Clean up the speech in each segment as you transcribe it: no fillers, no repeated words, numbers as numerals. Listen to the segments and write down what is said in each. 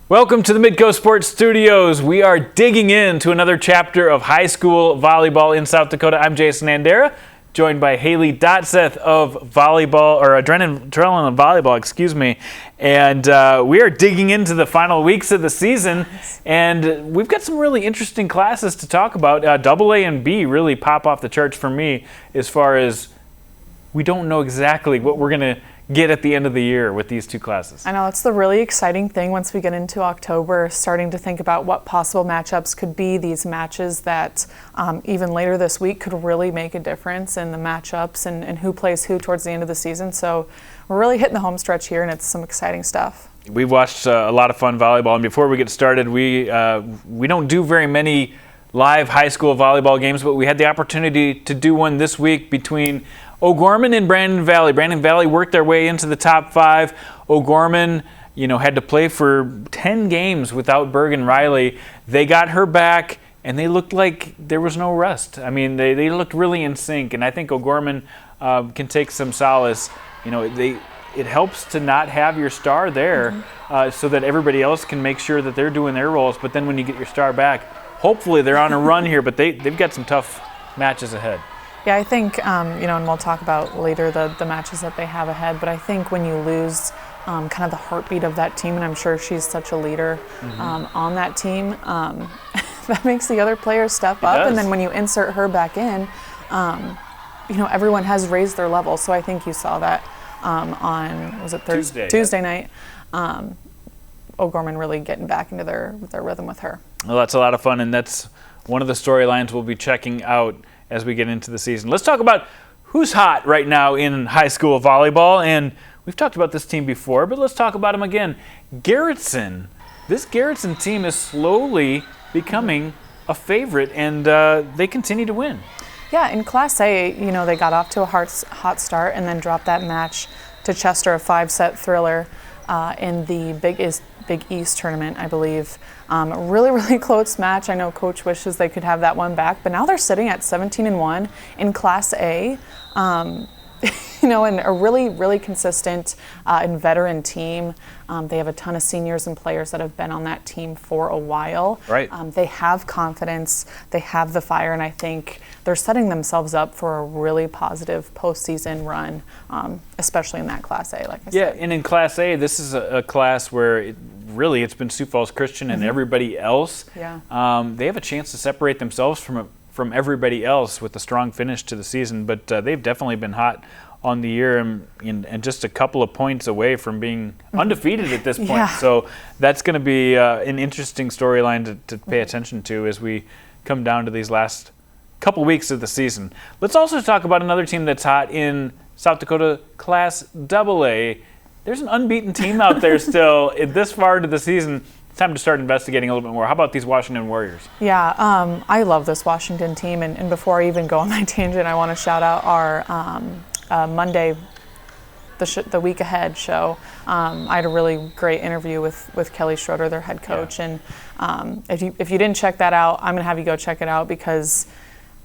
Welcome to the Midco Sports Studios. We are digging into another chapter of high school volleyball in South Dakota. I'm Jason Andera, joined by Haley Dotseth of Adrenaline Volleyball, and we are digging into the final weeks of the season, and we've got some really interesting classes to talk about. AA and B really pop off the charts for me as far as we don't know exactly what we're going to get at the end of the year with these two classes. I know, it's the really exciting thing once we get into October, starting to think about what possible matchups could be, these matches that even later this week could really make a difference in the matchups and who plays who towards the end of the season. So we're really hitting the home stretch here, and it's some exciting stuff. We've watched a lot of fun volleyball, and before we get started, we don't do very many live high school volleyball games, but we had the opportunity to do one this week between O'Gorman and Brandon Valley. Brandon Valley worked their way into the top 5. O'Gorman, had to play for 10 games without Bergen Riley. They got her back, and they looked like there was no rust. I mean, they looked really in sync, and I think O'Gorman can take some solace. It helps to not have your star there so that everybody else can make sure that they're doing their roles. But then when you get your star back, hopefully they're on a run here, but they've got some tough matches ahead. Yeah, I think, and we'll talk about later the matches that they have ahead, but I think when you lose kind of the heartbeat of that team, and I'm sure she's such a leader on that team, that makes the other players step up. And then when you insert her back in, everyone has raised their level. So I think you saw that on, was it Tuesday night? O'Gorman really getting back into their rhythm with her. Well, that's a lot of fun, and that's one of the storylines we'll be checking out as we get into the season. Let's talk about who's hot right now in high school volleyball, and we've talked about this team before, but let's talk about them again. Garretson. This Garretson team is slowly becoming a favorite, and they continue to win. Yeah, in Class A, they got off to a hot start and then dropped that match to Chester, a 5-set thriller in the Big East tournament, I believe. Really, really close match. I know Coach wishes they could have that one back, but now they're sitting at 17-1 in Class A. And a really, really consistent and veteran team. They have a ton of seniors and players that have been on that team for a while. Right. They have confidence, they have the fire, and I think they're setting themselves up for a really positive postseason run, especially in that Class A, like I said. Yeah, and in Class A, this is a class where it's been Sioux Falls Christian and everybody else. Yeah. They have a chance to separate themselves from everybody else with a strong finish to the season, but they've definitely been hot on the year and just a couple of points away from being undefeated at this point. Yeah. So that's going to be an interesting storyline to pay attention to as we come down to these last couple weeks of the season. Let's also talk about another team that's hot in South Dakota Class AA. There's an unbeaten team out there still this far into the season. It's time to start investigating a little bit more. How about these Washington Warriors? Yeah, I love this Washington team, and before I even go on my tangent, I want to shout out our Monday, the week ahead show. I had a really great interview with Kelly Schroeder, their head coach, and if you didn't check that out, I'm gonna have you go check it out, because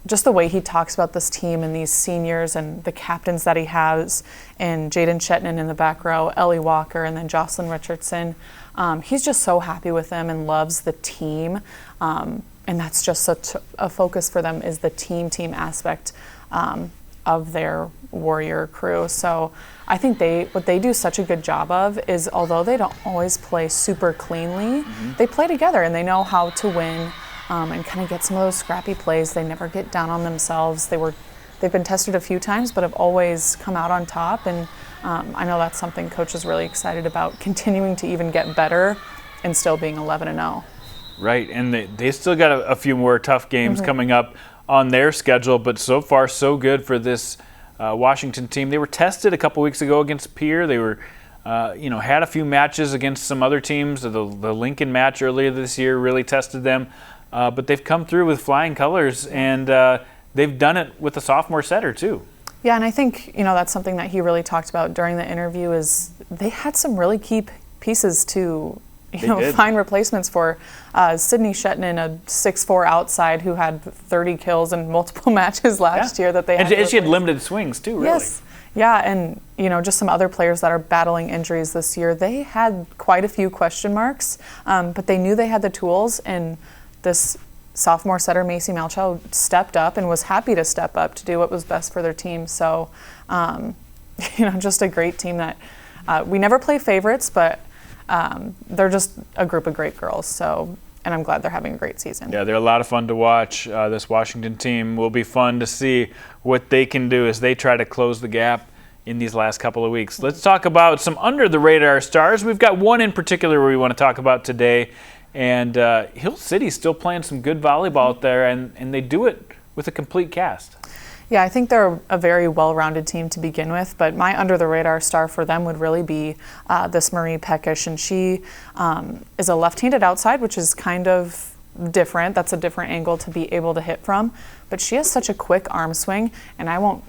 just the way he talks about this team and these seniors and the captains that he has, and Jayda Schetnan in the back row, Ellie Walker, and then Jocelyn Richardson. He's just so happy with them and loves the team, and that's just such a focus for them, is the team aspect of their Warrior crew. So I think what they do such a good job of is, although they don't always play super cleanly, they play together and they know how to win and kind of get some of those scrappy plays. They never get down on themselves. They've been tested a few times, but have always come out on top, and I know that's something Coach is really excited about, continuing to even get better and still being 11-0. Right, and they still got a few more tough games coming up on their schedule, but so far so good for this Washington team. They were tested a couple weeks ago against Pierre. They were, had a few matches against some other teams. The Lincoln match earlier this year really tested them, but they've come through with flying colors, and they've done it with a sophomore setter too. Yeah, and I think that's something that he really talked about during the interview, is they had some really key pieces to find replacements for. Sydney Schetnan, a 6'4" outside who had 30 kills in multiple matches last year that they had. And she had limited swings too, really. Yes. Yeah, and just some other players that are battling injuries this year. They had quite a few question marks, but they knew they had the tools, and this sophomore setter, Macy Malchow, stepped up and was happy to step up to do what was best for their team. So, just a great team that we never play favorites, but they're just a group of great girls. So, and I'm glad they're having a great season. Yeah, they're a lot of fun to watch. This Washington team will be fun to see what they can do as they try to close the gap in these last couple of weeks. Let's talk about some under-the-radar stars. We've got one in particular we want to talk about today. And Hill City's still playing some good volleyball out there, and they do it with a complete cast. Yeah, I think they're a very well-rounded team to begin with, but my under-the-radar star for them would really be this Marie Peckosh, and she is a left-handed outside, which is kind of different. That's a different angle to be able to hit from, but she has such a quick arm swing, and I won't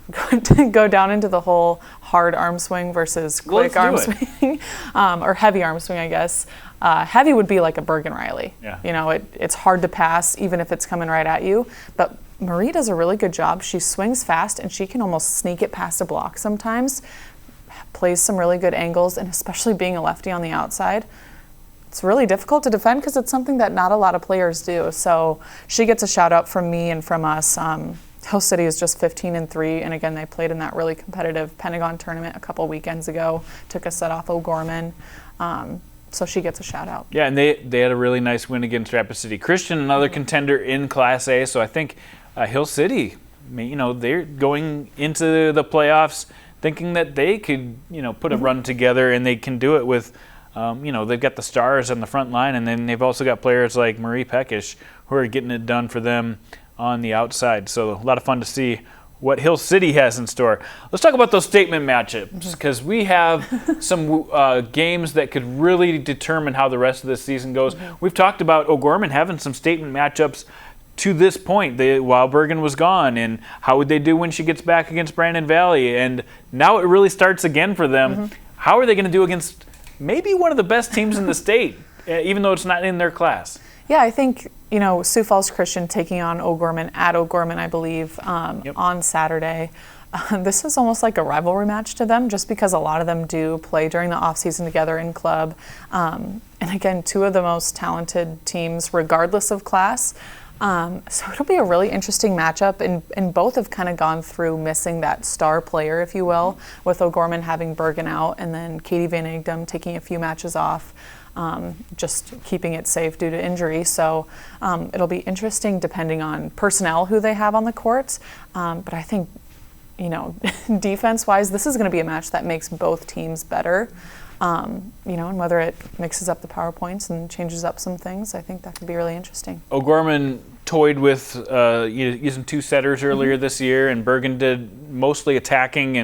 go down into the whole hard arm swing versus quick arm swing, or heavy arm swing, I guess. Heavy would be like a Bergen Riley. Yeah. It's hard to pass even if it's coming right at you, but Marie does a really good job. She swings fast, and she can almost sneak it past a block sometimes, plays some really good angles, and especially being a lefty on the outside, it's really difficult to defend because it's something that not a lot of players do. So she gets a shout out from me and from us. Hill City is just 15-3, and again, they played in that really competitive Pentagon tournament a couple weekends ago, took a set off O'Gorman. So she gets a shout out. Yeah, and they had a really nice win against Rapid City Christian, another contender in Class A. So I think Hill City, they're going into the playoffs thinking that they could, put a run together, and they can do it with, they've got the stars on the front line, and then they've also got players like Marie Peckosh who are getting it done for them on the outside. So a lot of fun to see what Hill City has in store. Let's talk about those statement matchups, because we have some games that could really determine how the rest of this season goes. We've talked about O'Gorman having some statement matchups to this point while Bergen was gone, and how would they do when she gets back against Brandon Valley, and now it really starts again for them. How are they going to do against maybe one of the best teams in the state, even though it's not in their class? Yeah, I think, Sioux Falls Christian taking on O'Gorman at O'Gorman, I believe, on Saturday. This is almost like a rivalry match to them, just because a lot of them do play during the off-season together in club. And again, two of the most talented teams, regardless of class. So it'll be a really interesting matchup, and both have kind of gone through missing that star player, if you will, with O'Gorman having Bergen out, and then Katie Van Egdom taking a few matches off. Just keeping it safe due to injury. So it'll be interesting depending on personnel who they have on the court. But I think, defense-wise, this is going to be a match that makes both teams better. And whether it mixes up the power points and changes up some things, I think that could be really interesting. O'Gorman toyed with using two setters earlier this year, and Bergen did mostly attacking,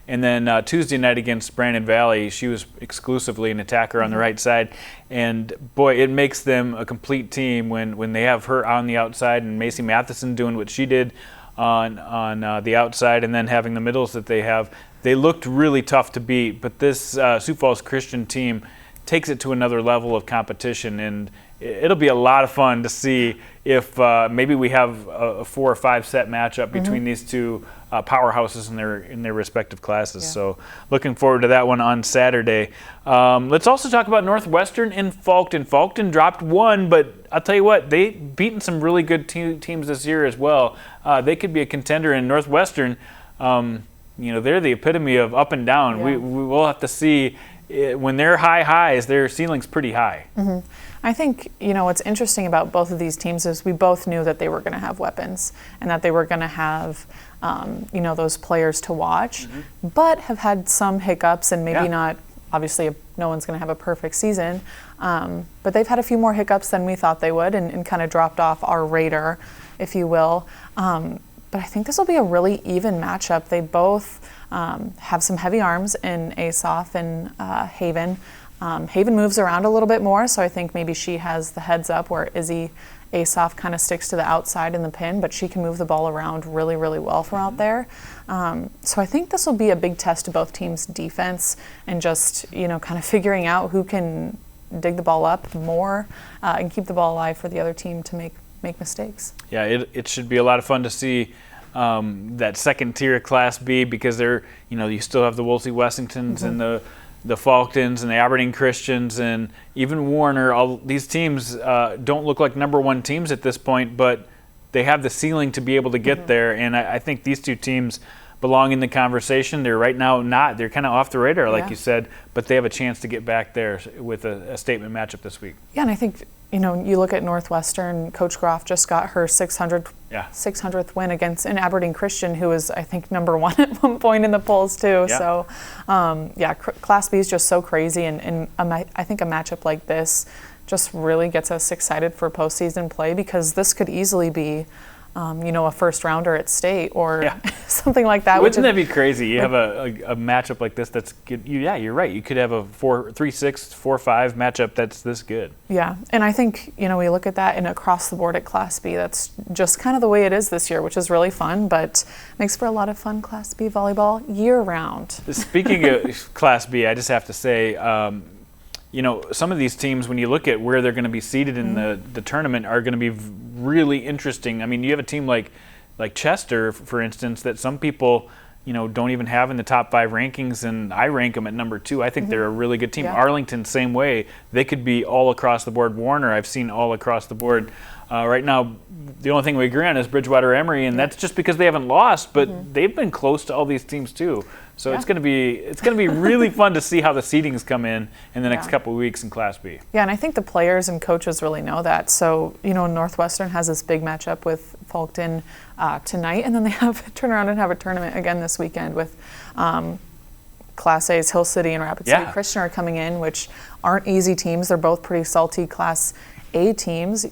and then Tuesday night against Brandon Valley, she was exclusively an attacker on the right side. And boy, it makes them a complete team when they have her on the outside, and Macy Matheson doing what she did on the outside, and then having the middles that they have. They looked really tough to beat, but this Sioux Falls Christian team takes it to another level of competition, and it'll be a lot of fun to see if maybe we have a 4 or 5 set matchup between these two powerhouses in their respective classes. Yeah. So looking forward to that one on Saturday. Let's also talk about Northwestern and Faulkton. Faulkton dropped one, but I'll tell you what, they've beaten some really good teams this year as well. They could be a contender. In Northwestern, they're the epitome of up and down. Yeah. We will have to see. When they're high highs, their ceiling's pretty high. I think, what's interesting about both of these teams is we both knew that they were going to have weapons and that they were going to have, those players to watch, but have had some hiccups, and maybe not, obviously no one's going to have a perfect season, but they've had a few more hiccups than we thought they would, and kind of dropped off our radar, if you will. But I think this will be a really even matchup. They both have some heavy arms in Asoff and Haven. Haven moves around a little bit more, so I think maybe she has the heads up, where Izzy Asoff kind of sticks to the outside in the pin, but she can move the ball around really, really well from out there. So I think this will be a big test to both teams' defense, and just, kind of figuring out who can dig the ball up more and keep the ball alive for the other team to make mistakes. Yeah, it should be a lot of fun to see that second tier Class B, because they're, you still have the Wolsey Wessingtons and the Falcons and the Aberdeen Christians and even Warner. All these teams don't look like number one teams at this point, but they have the ceiling to be able to get there. And I think these two teams belong in the conversation. They're right now not. They're kind of off the radar, like you said, but they have a chance to get back there with a statement matchup this week. Yeah, and I think, you look at Northwestern, Coach Groff just got her 600th win against an Aberdeen Christian, who was, I think, number one at one point in the polls, too. Yeah. So, Class B is just so crazy, and I think a matchup like this just really gets us excited for postseason play, because this could easily be a first rounder at state or something like that. Wouldn't that be crazy? You have a matchup like this that's good. You're right. You could have a 3-6, 4-5 matchup that's this good. Yeah, and I think, we look at that and across the board at Class B, that's just kind of the way it is this year, which is really fun, but makes for a lot of fun Class B volleyball year round. Speaking of Class B, I just have to say, some of these teams, when you look at where they're going to be seated in the tournament, are going to be really interesting. I mean, you have a team like Chester, for instance, that some people, don't even have in the top 5 rankings, and I rank them at number 2. I think they're a really good team. Yeah. Arlington, same way. They could be all across the board. Warner, I've seen all across the board. Right now, the only thing we agree on is Bridgewater Emory, and that's just because they haven't lost, but they've been close to all these teams too. So it's going to be really fun to see how the seedings come in the next couple of weeks in Class B. Yeah, and I think the players and coaches really know that. So, Northwestern has this big matchup with Fulton tonight, and then they turn around and have a tournament again this weekend with Class A's Hill City and Rapid City Christian are coming in, which aren't easy teams. They're both pretty salty Class A teams.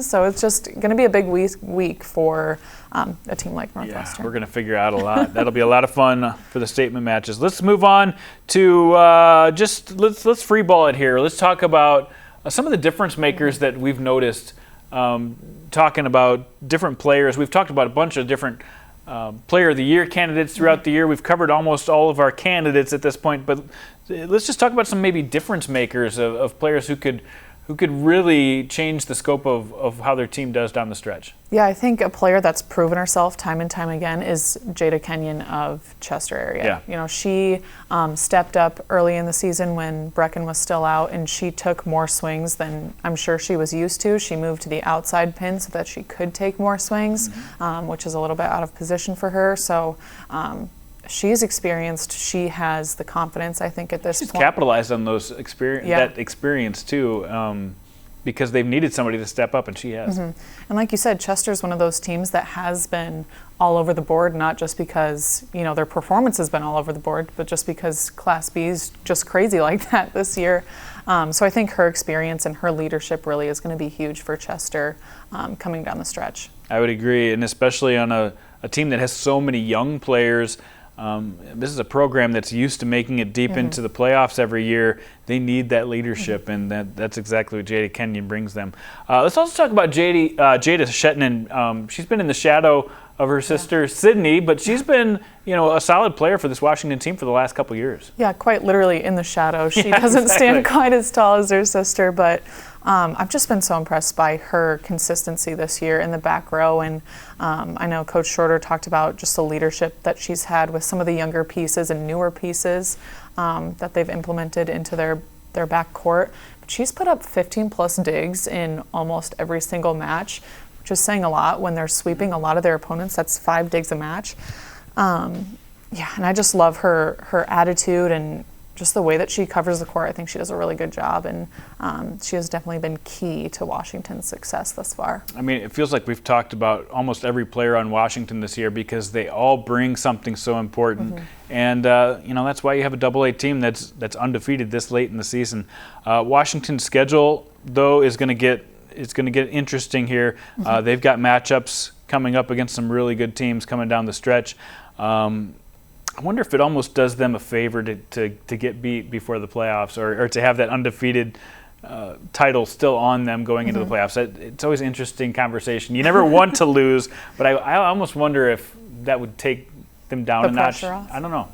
So it's just going to be a big week for a team like Northwestern. Yeah, we're going to figure out a lot. That'll be a lot of fun for the statement matches. Let's move on to let's free ball it here. Let's talk about some of the difference makers that we've noticed. Talking about different players, we've talked about a bunch of different Player of the Year candidates throughout the year. We've covered almost all of our candidates at this point, but let's just talk about some maybe difference makers of players who could really change the scope of how their team does down the stretch. Yeah, I think a player that's proven herself time and time again is Jayda Kenyon of Chester area. Yeah. She stepped up early in the season when Brecken was still out, and she took more swings than I'm sure she was used to. She moved to the outside pin so that she could take more swings, which is a little bit out of position for her. So she's experienced. She has the confidence, I think, at this point. She's capitalized on that experience too, because they've needed somebody to step up, and she has. And like you said, Chester's one of those teams that has been all over the board, not just because their performance has been all over the board, but just because Class B is just crazy like that this year. So I think her experience and her leadership really is going to be huge for Chester coming down the stretch. I would agree, and especially on a team that has so many young players. This is a program that's used to making it deep into the playoffs every year. They need that leadership, and that's exactly what Jayda Kenyon brings them. Let's also talk about Jayda Schetnan. She's been in the shadow of her sister Sydney, but she's been a solid player for this Washington team for the last couple years. Yeah, quite literally in the shadow. She doesn't stand quite as tall as her sister, but I've just been so impressed by her consistency this year in the back row, and I know Coach Shorter talked about just the leadership that she's had with some of the younger pieces and newer pieces that they've implemented into their back court. But she's put up 15-plus digs in almost every single match, which is saying a lot. When they're sweeping a lot of their opponents, that's 5 digs a match. And I just love her attitude and just the way that she covers the court. I think she does a really good job, and she has definitely been key to Washington's success thus far. I mean, it feels like we've talked about almost every player on Washington this year because they all bring something so important. And that's why you have a AA team that's undefeated this late in the season. Washington's schedule, though, is going to get interesting here. They've got matchups coming up against some really good teams coming down the stretch. I wonder if it almost does them a favor to get beat before the playoffs, or to have that undefeated title still on them going into the playoffs. It's always an interesting conversation. You never want to lose, but I almost wonder if that would take them down a notch. Off. I don't know.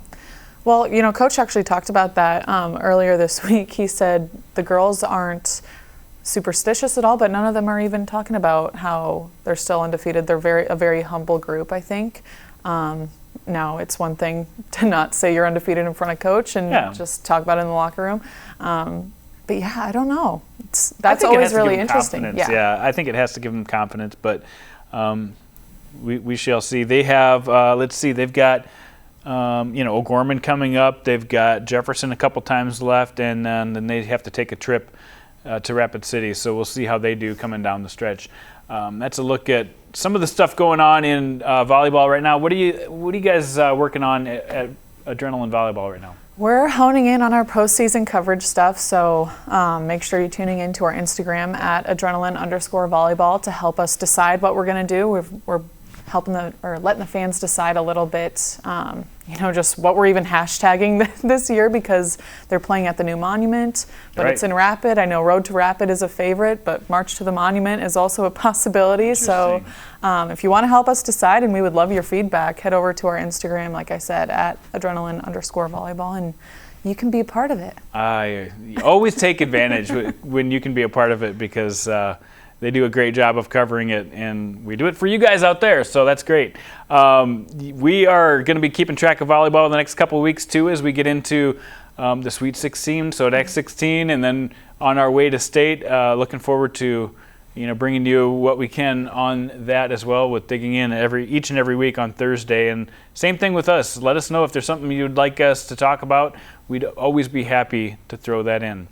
Well, Coach actually talked about that earlier this week. He said the girls aren't superstitious at all, but none of them are even talking about how they're still undefeated. They're a very humble group, I think. Now, it's one thing to not say you're undefeated in front of coach and just talk about it in the locker room. But yeah, I don't know. That's always really interesting. Yeah, I think it has to give them confidence, but we shall see. They have, let's see, they've got, O'Gorman coming up. They've got Jefferson a couple times left, and then they have to take a trip to Rapid City. So we'll see how they do coming down the stretch. That's a look at some of the stuff going on in volleyball right now. What are you guys working on at Adrenaline Volleyball right now? We're honing in on our postseason coverage stuff, so make sure you're tuning into our Instagram at adrenaline_volleyball to help us decide what we're going to do. We're helping letting the fans decide a little bit, just what we're even hashtagging this year, because they're playing at the new monument, but It's in Rapid. I know Road to Rapid is a favorite, but March to the Monument is also a possibility. So if you want to help us decide, and we would love your feedback, head over to our Instagram, like I said, at adrenaline_volleyball, and you can be a part of it. I always take advantage when you can be a part of it, because they do a great job of covering it, and we do it for you guys out there, so that's great. We are going to be keeping track of volleyball the next couple of weeks, too, as we get into the Sweet 16, so at X16, and then on our way to state. Looking forward to bringing you what we can on that as well, with digging in each and every week on Thursday. And same thing with us. Let us know if there's something you'd like us to talk about. We'd always be happy to throw that in.